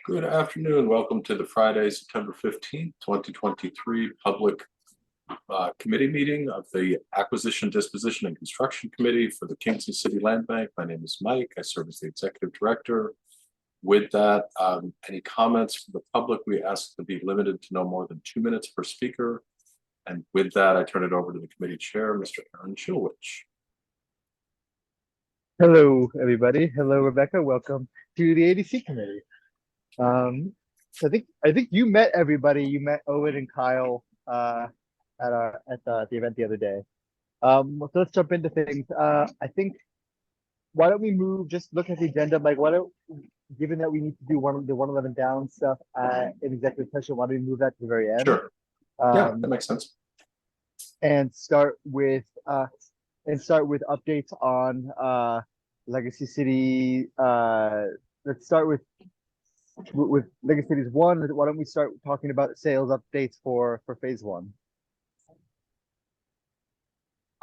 Good afternoon. Welcome to the Friday, September 15th, 2023 public committee meeting of the Acquisition, Disposition, and Construction Committee for the Kingston City Land Bank. My name is Mike. I serve as the executive director. With that, any comments from the public, we ask to be limited to no more than 2 minutes per speaker. And with that, I turn it over to the committee chair, Mr. Aaron Chilwich. Hello, everybody. Hello, Rebecca. Welcome to the ADC committee. I think you met everybody. You met Owen and Kyle at the event the other day. So let's jump into things. I think why don't we just look at the agenda, Mike? Given that we need to do the 111 down stuff in executive session, why don't we move that to the very end? Sure. Yeah, that makes sense. And start with updates on Legacy City. Let's start with Legacy Cities 1. Why don't we start talking about sales updates for phase 1?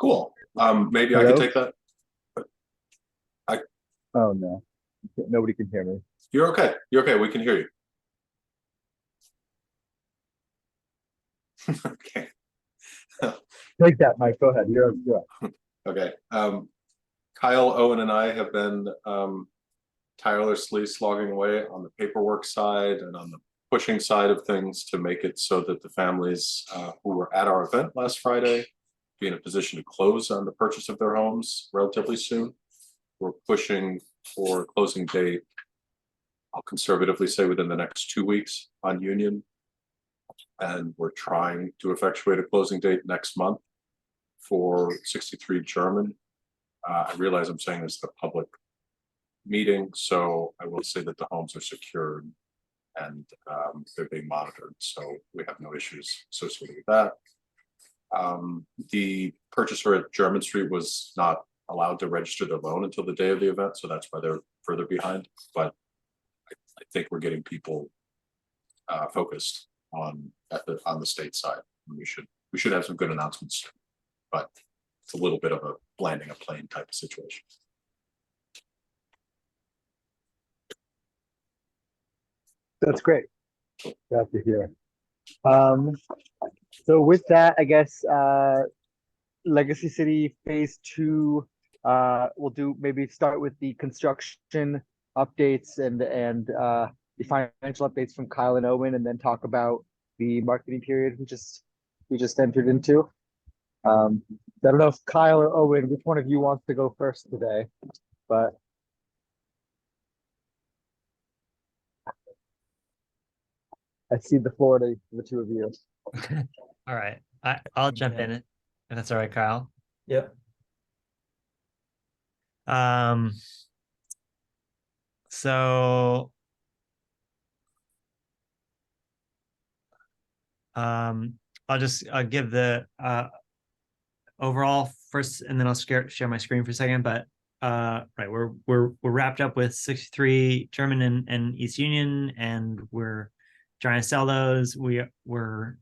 Cool. Maybe Hello? I can take that. Oh no, nobody can hear me. You're okay. You're okay. We can hear you. Okay. Take that, Mike. Go ahead. You're up. Okay. Kyle, Owen, and I have been tirelessly slogging away on the paperwork side and on the pushing side of things to make it so that the families who were at our event last Friday be in a position to close on the purchase of their homes relatively soon. We're pushing for a closing date, I'll conservatively say within the next 2 weeks on Union. And we're trying to effectuate a closing date next month for 63 German. I realize I'm saying this is a public meeting, so I will say that the homes are secured and they're being monitored, so we have no issues associated with that. The purchaser at German Street was not allowed to register their loan until the day of the event, so that's why they're further behind. But I think we're getting people focused on the state side. We should have some good announcements soon, but it's a little bit of a landing a plane type of situation. That's great. Glad to hear. So with that, I guess Legacy City phase 2. We'll start with the construction updates and the financial updates from Kyle and Owen, and then talk about the marketing period we just entered into. I don't know if Kyle or Owen, which one of you wants to go first today, but I see the floor to the two of you. All right, I'll jump in if that's all right, Kyle. Yep. So I'll give the overall first, and then I'll share my screen for a second. But right, we're wrapped up with 63 German and East Union, and we're trying to sell those. We're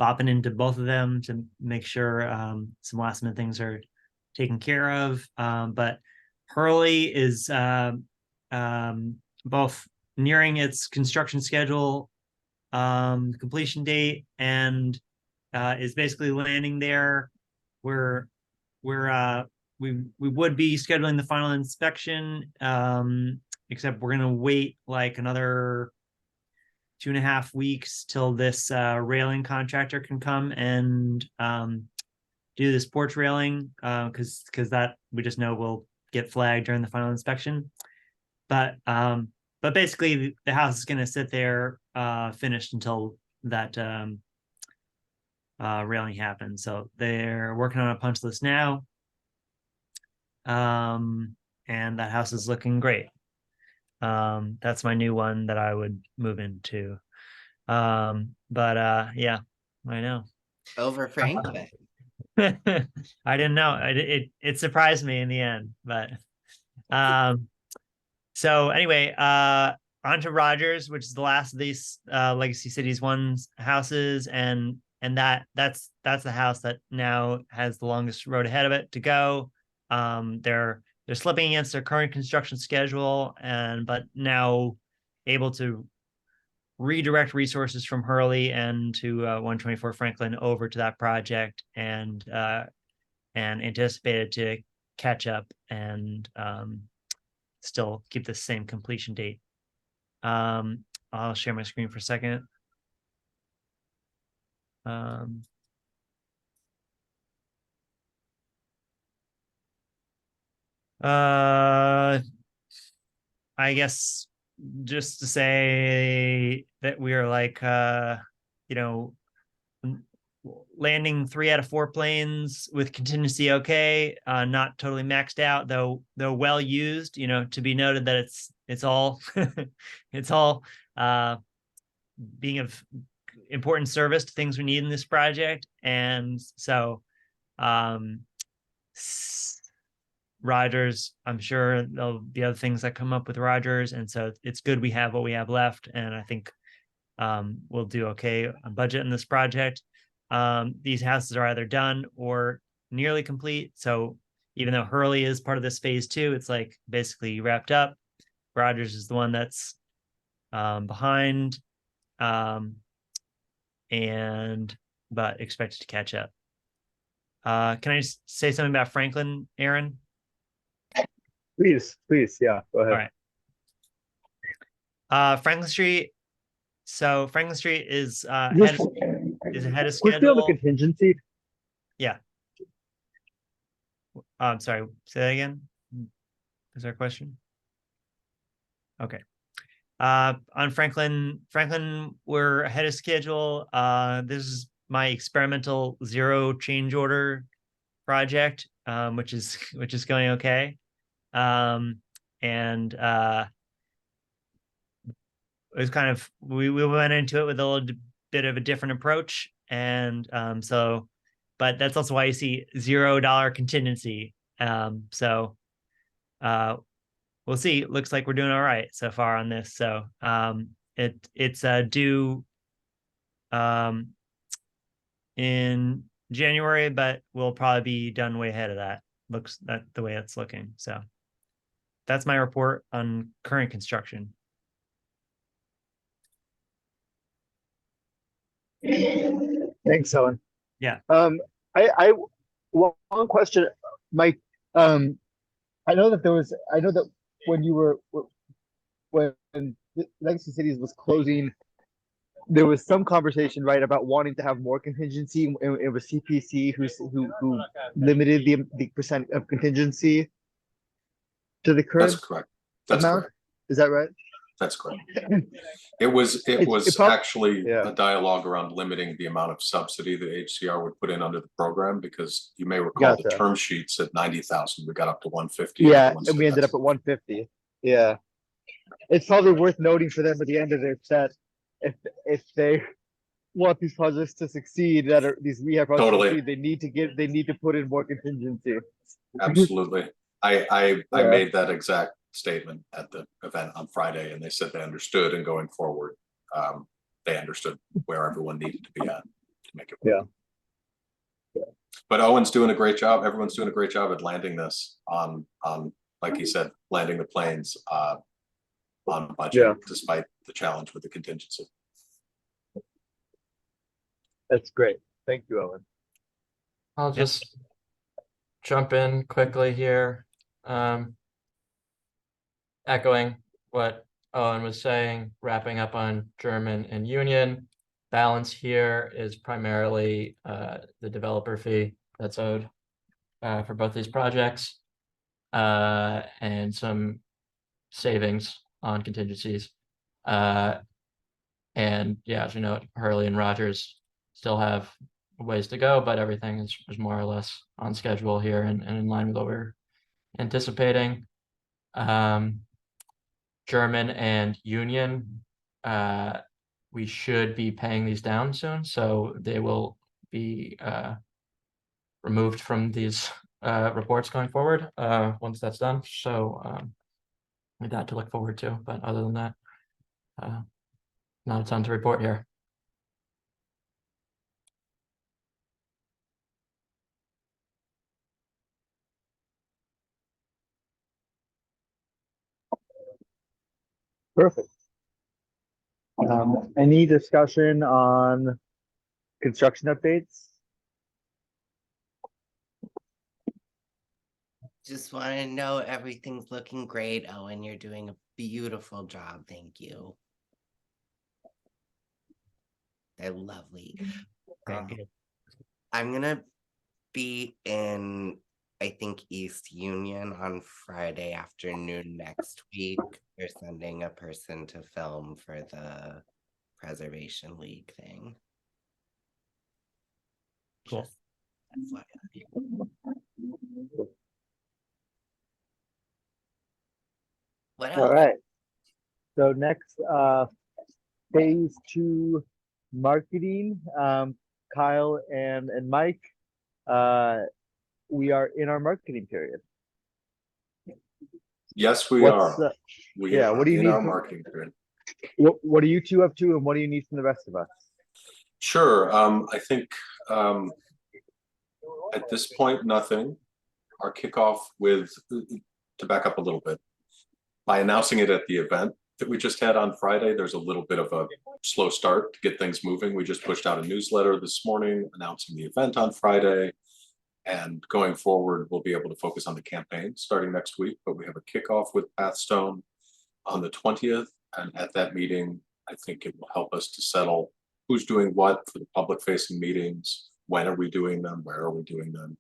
bopping into both of them to make sure some last minute things are taken care of. But Hurley is both nearing its construction schedule completion date and is basically landing there. We would be scheduling the final inspection, except we're gonna wait like another 2.5 weeks till this railing contractor can come and do this porch railing, because that we just know will get flagged during the final inspection. But basically the house is going to sit there finished until that railing happens. So they're working on a punch list now, and that house is looking great. That's my new one that I would move into. Yeah, I know. Over Frank. I didn't know. It surprised me in the end, but so anyway, on to Rogers, which is the last of these Legacy Cities 1 houses, and that's the house that now has the longest road ahead of it to go. They're slipping against their current construction schedule, but now able to redirect resources from Hurley and to 124 Franklin over to that project, and anticipated to catch up and still keep the same completion date. I'll share my screen for a second. I guess just to say that we are like, you know, landing 3 out of 4 planes with contingency okay, not totally maxed out, though well used, you know, to be noted that it's all it's all being of important service to things we need in this project. And so Rogers, I'm sure there'll be other things that come up with Rogers, and so it's good we have what we have left, and I think we'll do okay on budget in this project. These houses are either done or nearly complete, so even though Hurley is part of this phase 2, it's like basically wrapped up. Rogers is the one that's behind, but expected to catch up. Can I just say something about Franklin, Aaron? Please, yeah, go ahead. All right. Franklin Street. So Franklin Street is ahead of Quickly on the schedule. contingency. Yeah. I'm sorry. Say that again. Is there a question? Okay. On Franklin, we're ahead of schedule. This is my experimental 0 change order project, which is going okay. And it was kind of, we went into it with a little bit of a different approach, and but that's also why you see $0 contingency. So we'll see. It looks like we're doing all right so far on this. So it's due in January, but we'll probably be done way ahead of that. Looks that the way it's looking. So that's my report on current construction. Thanks, Helen. Yeah. I one question, Mike. I know that when Legacy Cities was closing, there was some conversation, right, about wanting to have more contingency. It was CPC who limited the percent of contingency to the current That's correct. That's amount. correct. Is that right? That's correct. It was actually a dialogue around limiting the amount of subsidy that HCR would put in under the program, because you may recall the term sheets at 90,000, we got up to 150. Yeah, and we ended up at 150. Yeah, it's probably worth noting for them at the end of their set, if they want these projects to succeed, that are these rehab projects to succeed, they need to put in more contingency. Absolutely. I made that exact statement at the event on Friday, and they said they understood, and going forward they understood where everyone needed to be at to make it work. Yeah. But Owen's doing a great job. Everyone's doing a great job at landing this on like he said, landing the planes on budget, despite the challenge with the contingency. That's great. Thank you, Owen. I'll just jump in quickly here. Echoing what Owen was saying, wrapping up on German and Union. Balance here is primarily the developer fee that's owed for both these projects, and some savings on contingencies. And yeah, as you know, Hurley and Rogers still have ways to go, but everything is more or less on schedule here and in line with what we're anticipating. German and Union, we should be paying these down soon, so they will be removed from these reports going forward once that's done. So with that to look forward to, but other than that, not a ton to report here. Perfect. Any discussion on construction updates? Just want to know everything's looking great, Owen. You're doing a beautiful job. Thank you. They're lovely. I'm gonna be in, I think, East Union on Friday afternoon next week. They're sending a person to film for the Preservation League thing. Cool. Just FYI. What else? All right. So next, phase 2 marketing. Kyle and Mike, we are in our marketing period. Yes, we What's are. We yeah, are what do you in need our from- marketing period. what are you two up to, and what do you need from the rest of us? Sure. I think at this point, nothing. Our kickoff with, to back up a little bit, by announcing it at the event that we just had on Friday, there's a little bit of a slow start to get things moving. We just pushed out a newsletter this morning announcing the event on Friday. And going forward, we'll be able to focus on the campaign starting next week. But we have a kickoff with Pathstone on the 20th. And at that meeting, I think it will help us to settle who's doing what for the public facing meetings. When are we doing them? Where are we doing them?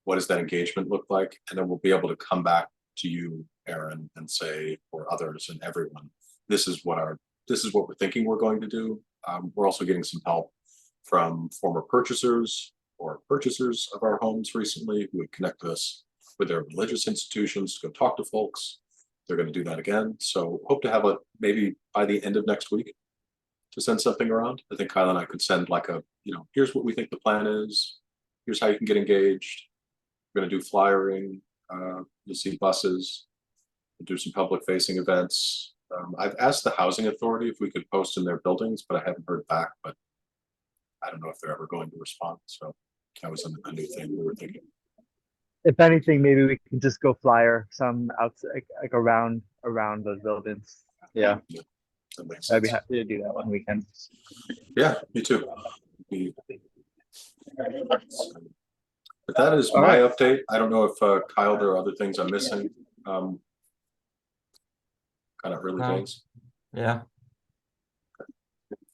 What does that engagement look like? And then we'll be able to come back to you, Aaron, and say, or others and everyone, this is what we're thinking we're going to do. We're also getting some help from former purchasers or purchasers of our homes recently who would connect us with their religious institutions to go talk to folks. They're going to do that again. So hope to have maybe by the end of next week to send something around. I think Kyle and I could send like here's what we think the plan is. Here's how you can get engaged. We're going to do flyering. You'll see buses. We'll do some public facing events. I've asked the housing authority if we could post in their buildings, but I haven't heard back. But I don't know if they're ever going to respond. So that was a new thing we were thinking. If anything, maybe we can just go flyer some outside, like around those buildings. Yeah, That makes I'd be sense. happy to do that one weekend. Yeah, me too. But that is All my right. update. I don't know if Kyle, there are other things I'm missing. Kind of early No. days. Yeah,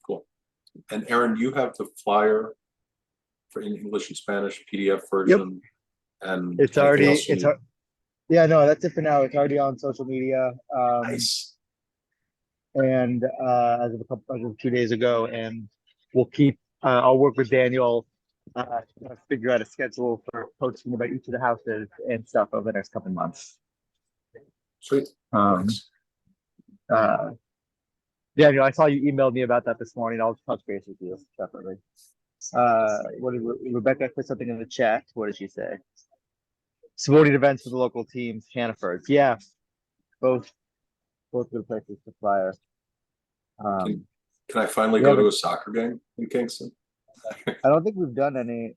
Cool. And Aaron, you have the flyer for in English and Spanish PDF version. And It's anything already else you need? yeah, no, that's it for now. It's already on social media. Nice. And as of 2 days ago, and we'll keep. I'll work with Daniel to figure out a schedule for posting about each of the houses and stuff over the next couple months. Sweet. Thanks. Daniel, I saw you emailed me about that this morning. I'll touch base with you separately. What did Rebecca put something in the chat? What did she say? Supporting events for the local teams, Hannaford. Yeah, both good places to flyer. Can I finally yeah, go but- to a soccer game in Kingston? I don't think we've done any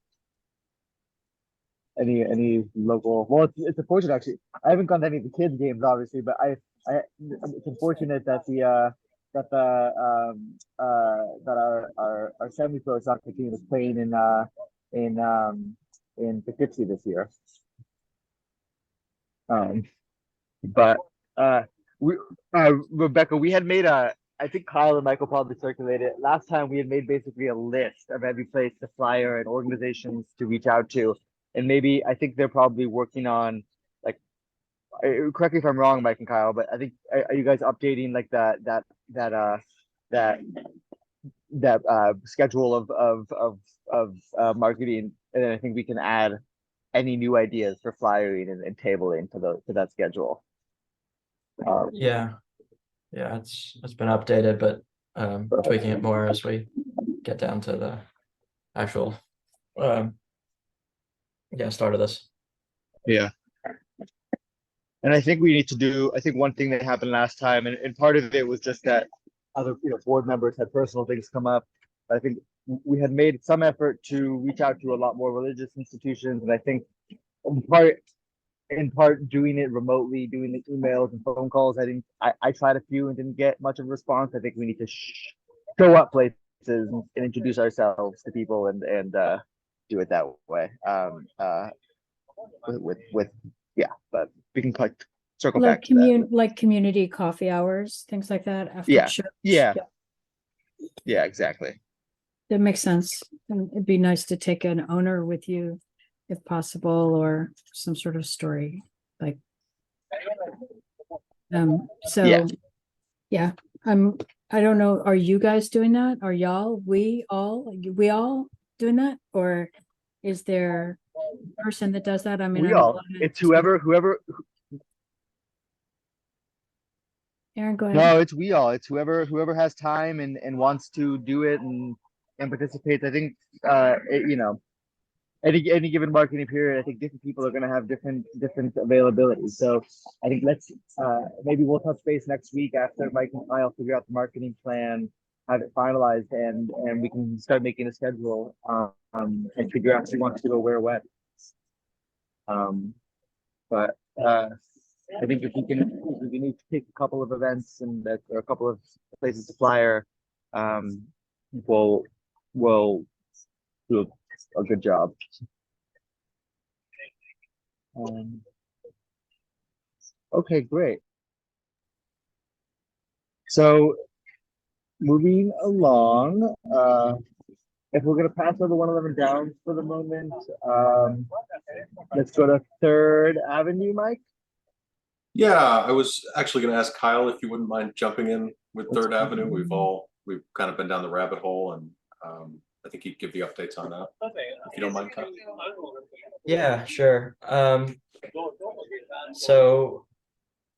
local. Well, it's unfortunate actually. I haven't gone to any of the kids' games, obviously, but it's unfortunate that our semi-pro soccer team is playing in Poughkeepsie this year. But Rebecca, we had made I think Kyle and Michael probably circulated it. Last time we had made basically a list of every place to flyer and organizations to reach out to. And maybe I think they're probably working on correct me if I'm wrong, Mike and Kyle, but I think are you guys updating like that schedule of marketing, and then I think we can add any new ideas for flyering and tabling to that schedule. yeah, it's been updated, but tweaking it more as we get down to the actual start of this. Yeah. And I think we need to do, I think one thing that happened last time, and part of it was just that other, board members had personal things come up. I think we had made some effort to reach out to a lot more religious institutions. And I think in part doing it remotely, doing the emails and phone calls. I tried a few and didn't get much of a response. I think we need to show up places and introduce ourselves to people and do it that way. With yeah, but we can circle back to that. Like community coffee hours, things like that after Yeah, church. yeah. Yeah, exactly. That makes sense. And it'd be nice to take an owner with you if possible, or some sort of story, like. So, Yeah. yeah, I don't know, are you guys doing that? Are we all doing that? Or is there a person that does that? I mean, We I don't all, wanna- it's whoever, Aaron, go ahead. no, it's whoever has time and wants to do it and participates. I think, you know, any given marketing period, I think different people are going to have different availability. So I think maybe we'll touch base next week after Mike and I'll figure out the marketing plan, have it finalized, and we can start making a schedule and figure out who wants to go where when. But I think if we can each pick a couple of events and or a couple of places to flyer, we'll do a good job. Okay, great. So moving along, if we're gonna pass over 111 Downs for the moment, let's go to 3rd Avenue, Mike. Yeah, I was actually going to ask Kyle if you wouldn't mind jumping in with Third Avenue. We've kind of been down the rabbit hole, and I think he'd give the updates on that. If you don't mind, Kyle. Yeah, sure. So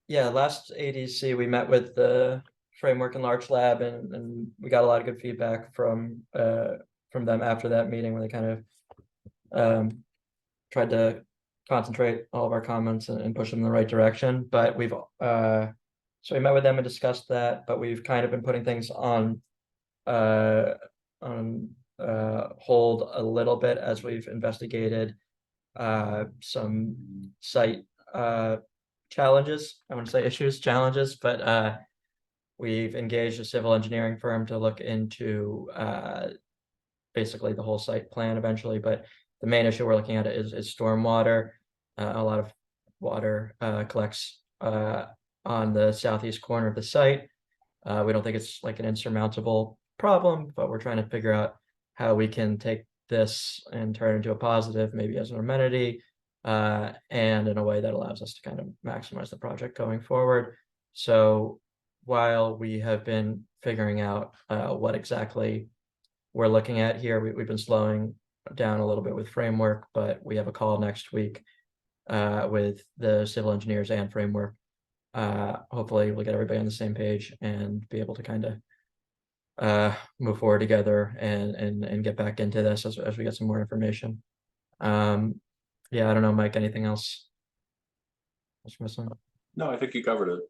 yeah, last ADC we met with the Framework and Large Lab, and we got a lot of good feedback from them after that meeting, where they kind of tried to concentrate all of our comments and push them in the right direction. But so we met with them and discussed that, but we've kind of been putting things on hold a little bit as we've investigated some site challenges. I wouldn't say issues, challenges, but we've engaged a civil engineering firm to look into basically the whole site plan eventually. But the main issue we're looking at is stormwater. A lot of water collects on the southeast corner of the site. We don't think it's like an insurmountable problem, but we're trying to figure out how we can take this and turn it into a positive, maybe as an amenity, and in a way that allows us to kind of maximize the project going forward. So while we have been figuring out what exactly we're looking at here, we've been slowing down a little bit with Framework, but we have a call next week with the civil engineers and Framework. Hopefully we'll get everybody on the same page and be able to kind of move forward together and get back into this as we get some more information. Yeah, I don't know, Mike, anything else? What's missing? No, I think you covered it.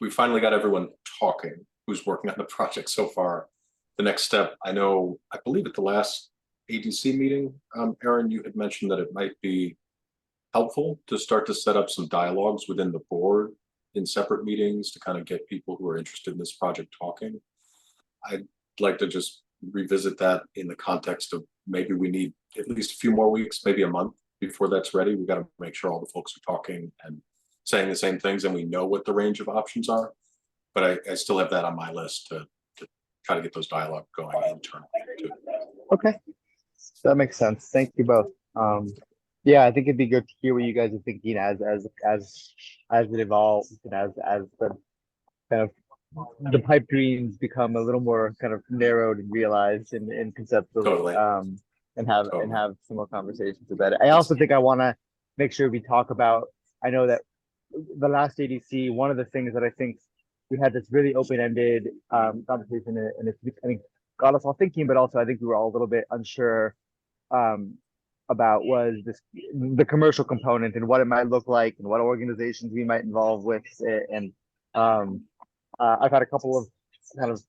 We finally got everyone talking who's working on the project so far. The next step, I believe at the last ADC meeting, Aaron, you had mentioned that it might be helpful to start to set up some dialogues within the board in separate meetings to kind of get people who are interested in this project talking. I'd like to just revisit that in the context of maybe we need at least a few more weeks, maybe a month before that's ready. We got to make sure all the folks are talking and saying the same things and we know what the range of options are. But I still have that on my list to try to get those dialogue going internally too. Okay, that makes sense. Thank you both. Yeah, I think it'd be good to hear what you guys are thinking as it evolves and as the kind of the pipe dreams become a little more kind of narrowed and realized and conceptual. Totally. And have some more conversations about it. I also think I want to make sure we talk about. I know that the last ADC, one of the things that I think we had this really open-ended conversation, and it's I think got us all thinking, but also I think we were all a little bit unsure about was the commercial component and what it might look like and what organizations we might involve with it. And I've had a couple of kind of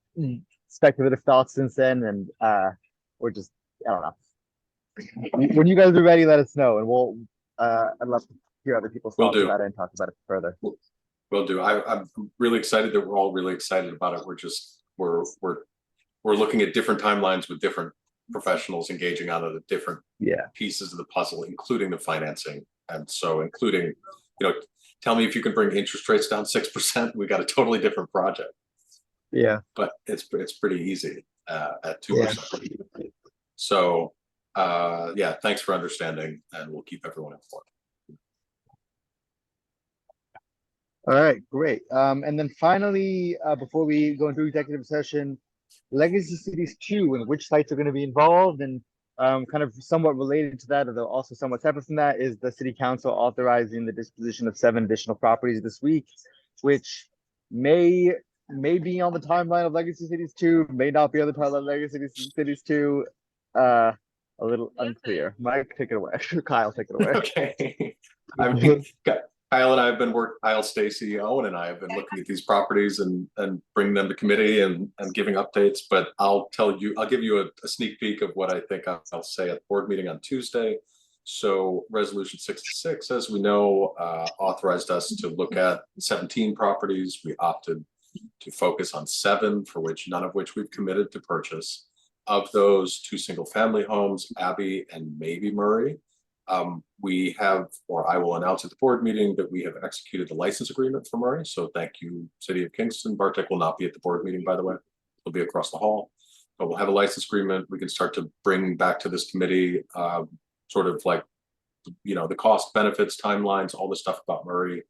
speculative thoughts since then, and we're just I don't know. When you guys are ready, let us know, and we'll I'd love to hear other people's thoughts about it and talk about it further. Will do. I'm really excited that we're all really excited about it. We're just we're looking at different timelines with different professionals engaging on the different pieces of the puzzle, including the financing. And so including, tell me if you can bring interest rates down 6%, we got a totally different project. Yeah. But it's pretty easy at 2%. So thanks for understanding, and we'll keep everyone informed. All right, great. And then finally, before we go into executive session, Legacy Cities 2 and which sites are going to be involved, and kind of somewhat related to that, although also somewhat separate from that, is the city council authorizing the disposition of 7 additional properties this week, which may be on the timeline of Legacy Cities 2, may not be on the timeline of Legacy Cities 2. A little unclear. Mike, take it away. Kyle, take it away. Okay. I mean, Kyle and I have been Kyle, Stacy, Owen, and I have been looking at these properties and bringing them to committee and giving updates. But I'll give you a sneak peek of what I think I'll say at the board meeting on Tuesday. So Resolution 66, as we know, authorized us to look at 17 properties. We opted to focus on 7, for which none of which we've committed to purchase. Of those, 2 single-family homes, Abbey and maybe Murray. We have, or I will announce at the board meeting, that we have executed the license agreement for Murray. So thank you, City of Kingston. Bartek will not be at the board meeting, by the way. He'll be across the hall. But we'll have a license agreement. We can start to bring back to this committee sort of like, the cost, benefits, timelines, all the stuff about Murray.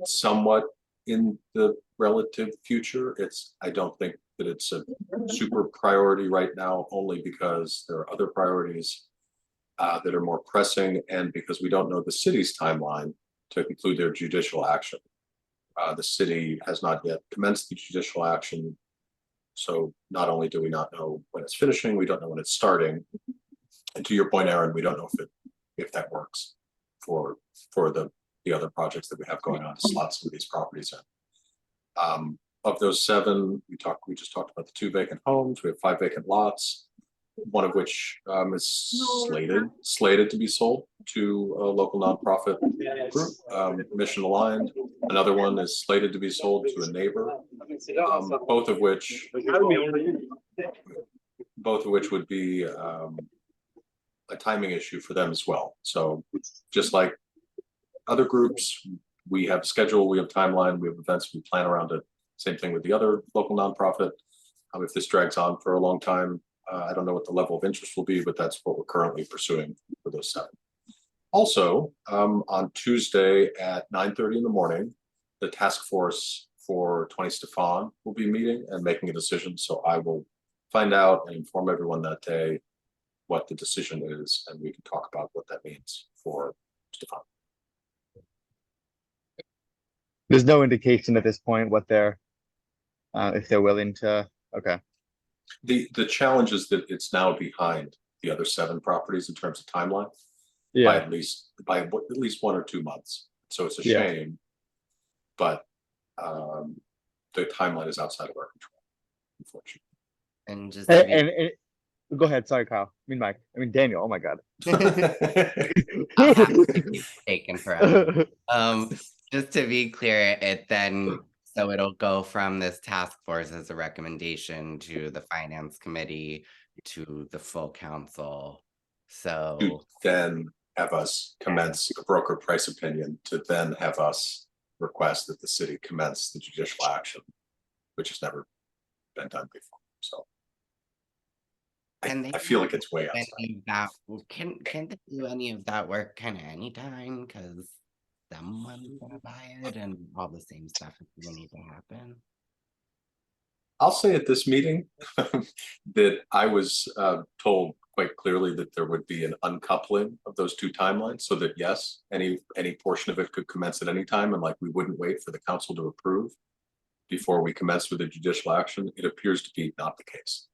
Somewhat in the relative future. I don't think that it's a super priority right now, only because there are other priorities that are more pressing, and because we don't know the city's timeline to conclude their judicial action. The city has not yet commenced the judicial action. So not only do we not know when it's finishing, we don't know when it's starting. And to your point, Aaron, we don't know if that works for the other projects that we have going on to slot some of these properties in. Of those 7, we just talked about the 2 vacant homes. We have 5 vacant lots, one of which is slated to be sold to a local nonprofit group, Mission Aligned. Another one is slated to be sold to a neighbor, both of which would be a timing issue for them as well. So just like other groups, we have schedule, we have timeline, we have events we plan around it. Same thing with the other local nonprofit. If this drags on for a long time, I don't know what the level of interest will be, but that's what we're currently pursuing for those 7. Also, on Tuesday at 9:30 in the morning, the task force for 20 Stefan will be meeting and making a decision. So I will find out and inform everyone that day what the decision is, and we can talk about what that means for Stefan. There's no indication at this point what they're if they're willing to. Okay. The challenge is that it's now behind the other 7 properties in terms of timeline by at least 1 or 2 months. So it's a shame, but the timeline is outside of our control, unfortunately. And just And go ahead. Sorry, Kyle. Mike. Daniel. Oh my God. I'll have to keep taking forever. Just to be clear, so it'll go from this task force as a recommendation to the finance committee to the full council. So to then have us commence a broker price opinion, to then have us request that the city commence the judicial action, which has never been done before. So I feel like it's way outside. Can they do any of that work kind of anytime? Because someone's gonna buy it, and all the same stuff is gonna need to happen. I'll say at this meeting that I was told quite clearly that there would be an uncoupling of those 2 timelines, so that yes, any portion of it could commence at any time, and like we wouldn't wait for the council to approve before we commence with the judicial action. It appears to be not the case,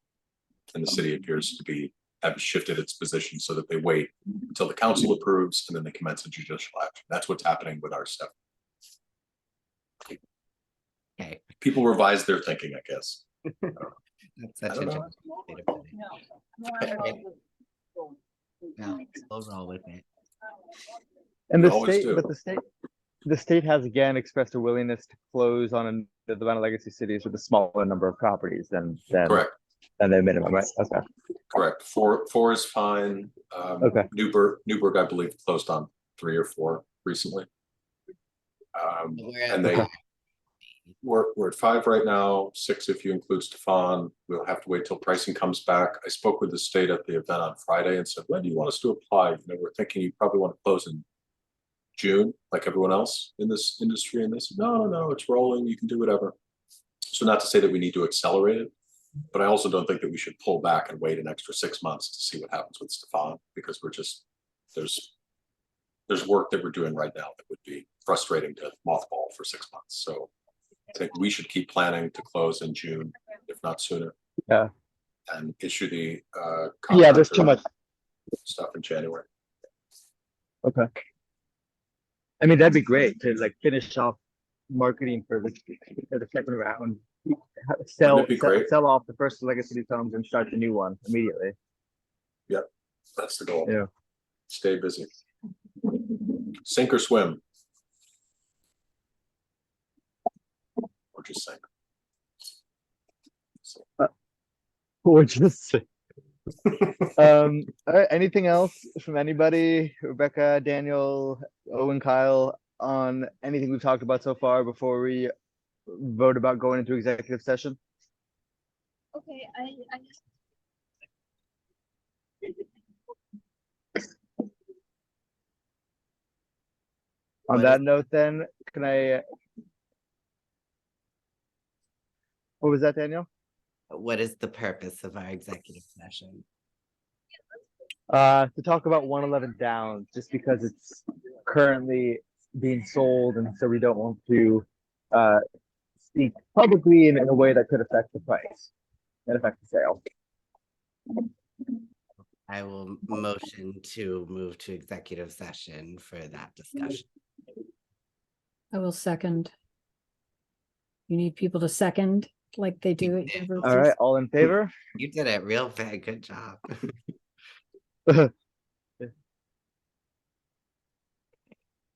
and the city appears to have shifted its position so that they wait until the council approves and then they commence a judicial action. That's what's happening with our stuff. Okay. People revise their thinking, I guess. That's such a gentle way to put it. No, we'll roll with it. And We the always state, do. but the state has again expressed a willingness to close on the Atlanta legacy cities with a smaller number of properties Correct, than the minimum, right? Okay. correct. Four is fine. Okay. Newburgh, I believe, closed on 3 or 4 recently. We're at And they, Okay. we're at 5 right now, 6 if you include Stefan. We'll have to wait till pricing comes back. I spoke with the state at the event on Friday and said, when do you want us to apply? You know, we're thinking you probably want to close in June, like everyone else in this industry. And they said, no, it's rolling. You can do whatever. So not to say that we need to accelerate it, but I also don't think that we should pull back and wait an extra 6 months to see what happens with Stefan, because we're just, there's work that we're doing right now that would be frustrating to mothball for 6 months. So I think we should keep planning to close in June, if not sooner. Yeah. And issue the Yeah, there's too much. stuff in January. Okay. I mean, that'd be great to like finish off marketing for the second round. Sell Wouldn't it be great? sell off the first legacy homes and start the new one immediately. That's the goal. Yeah. Stay busy. Sink or swim. Or just sink. So, Or just all right, anything else from anybody? Rebecca, Daniel, Owen, Kyle, on anything we've talked about so far before we vote about going into executive session? Okay, I just. On What that is- note, then, can I? What was that, Daniel? What is the purpose of our executive session? To talk about 111 Downs, just because it's currently being sold, and so we don't want to speak publicly in a way that could affect the price and affect the sale. I will motion to move to executive session for that discussion. I will second. You need people to second like they do at universities. All right, all in favor? You did it real bad. Good job.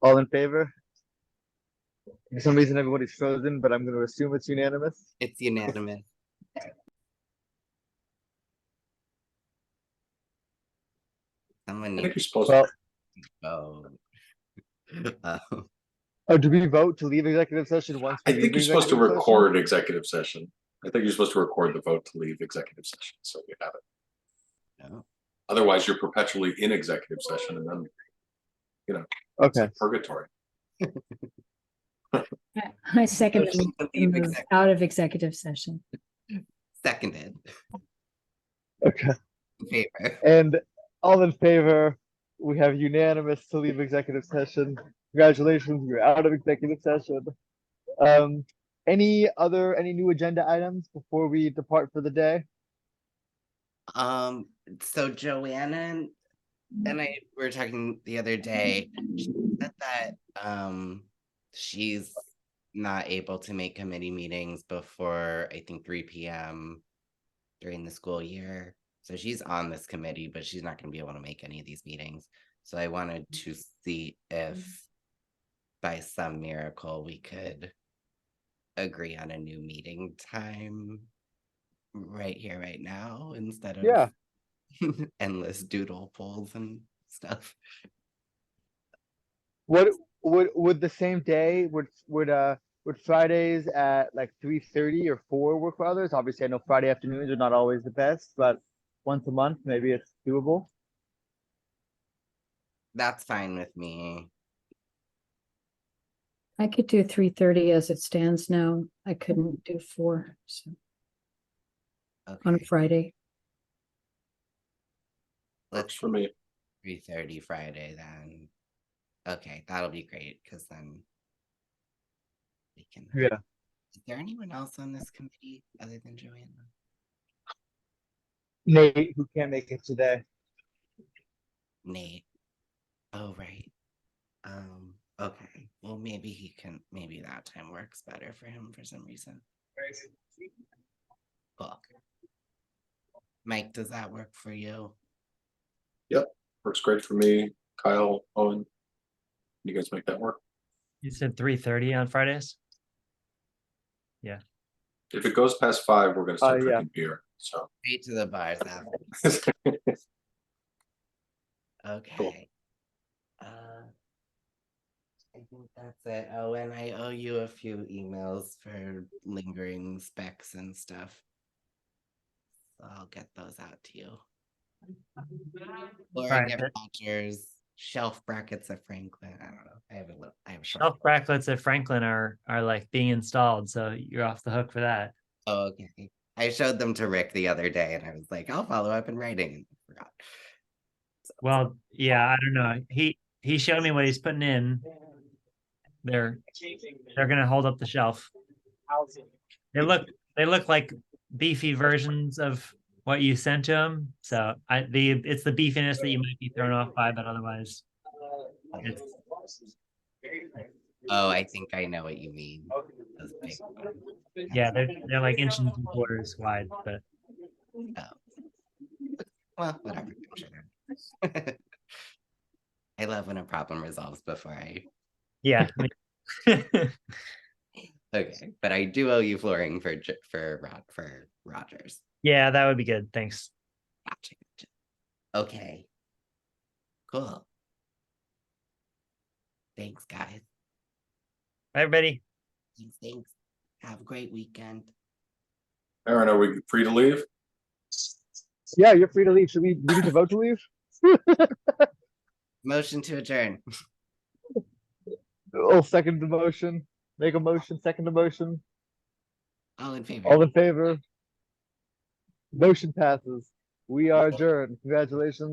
All in favor? For some reason, everybody's frozen, but I'm going to assume it's unanimous. It's unanimous. Someone I think needs you're supposed Well, to vote. oh, do we vote to leave executive session once we I think leave you're supposed to executive session? record executive session. I think you're supposed to record the vote to leave executive session, so we have it. No. Otherwise, you're perpetually in executive session, and then it's Okay. like purgatory. I second Motion them to leave to move exec- out of executive session. Seconded. Okay. In favor. And all in favor, we have unanimous to leave executive session. Congratulations, you're out of executive session. Any new agenda items before we depart for the day? So Joanna and I were talking the other day. She said that she's not able to make committee meetings before I think 3 p.m. during the school year. So she's on this committee, but she's not going to be able to make any of these meetings. So I wanted to see if by some miracle we could agree on a new meeting time right here, right now, instead of Yeah. endless doodle polls and stuff. What would the same day would Fridays at like 3:30 or 4 work for others? Obviously, I know Friday afternoons are not always the best, but once a month maybe it's doable. That's fine with me. I could do 3:30 as it stands now. I couldn't do 4 so on a Okay, Friday. Works let's for me. 3:30 Friday then. Okay, that'll be great because then we can. Yeah. Is there anyone else on this committee other than Joanna? Nate, who can't make it today. Nate. Oh, right. Okay. Well, maybe that time works better for him for some reason. Cool. Mike, does that work for you? Works great for me. Kyle, Owen, you guys make that work? You said 3:30 on Fridays? If it goes past 5, we're gonna start Yeah. drinking beer, so. Straight to the bars after. Okay. I think that's it. Oh, and I owe you a few emails for lingering specs and stuff. So I'll get those out to you. Laura, Alright, get that- Rogers, shelf brackets of Franklin. I don't know. I have a little. I have Shelf brackets at Franklin are like being installed, so you're off the hook for that. Oh, okay. I showed them to Rick the other day, and I was like, "I'll follow up in writing." And I forgot. Well, yeah, I don't know. He showed me what he's putting in. They're gonna hold up the shelf. They look like beefy versions of what you sent to him. So it's the beefiness that you might be thrown off by, but otherwise, it's, Oh, I think I know what you mean. Those big ones. yeah, they're like inch and 3/4 wide, but Well, whatever. I'm sure. I love when a problem resolves before I. yeah. Okay, but I do owe you flooring for Rogers. Yeah, that would be good. Thanks. Gotcha. Okay. Cool. Thanks, guys. Bye, everybody. Thanks. Have a great weekend. Aaron, are we free to leave? Yeah, you're free to leave. Should we need to vote to leave? Motion to adjourn. I'll second the motion. Make a motion, second the motion. All in favor. All in favor? Motion passes. We are adjourned. Congratulations.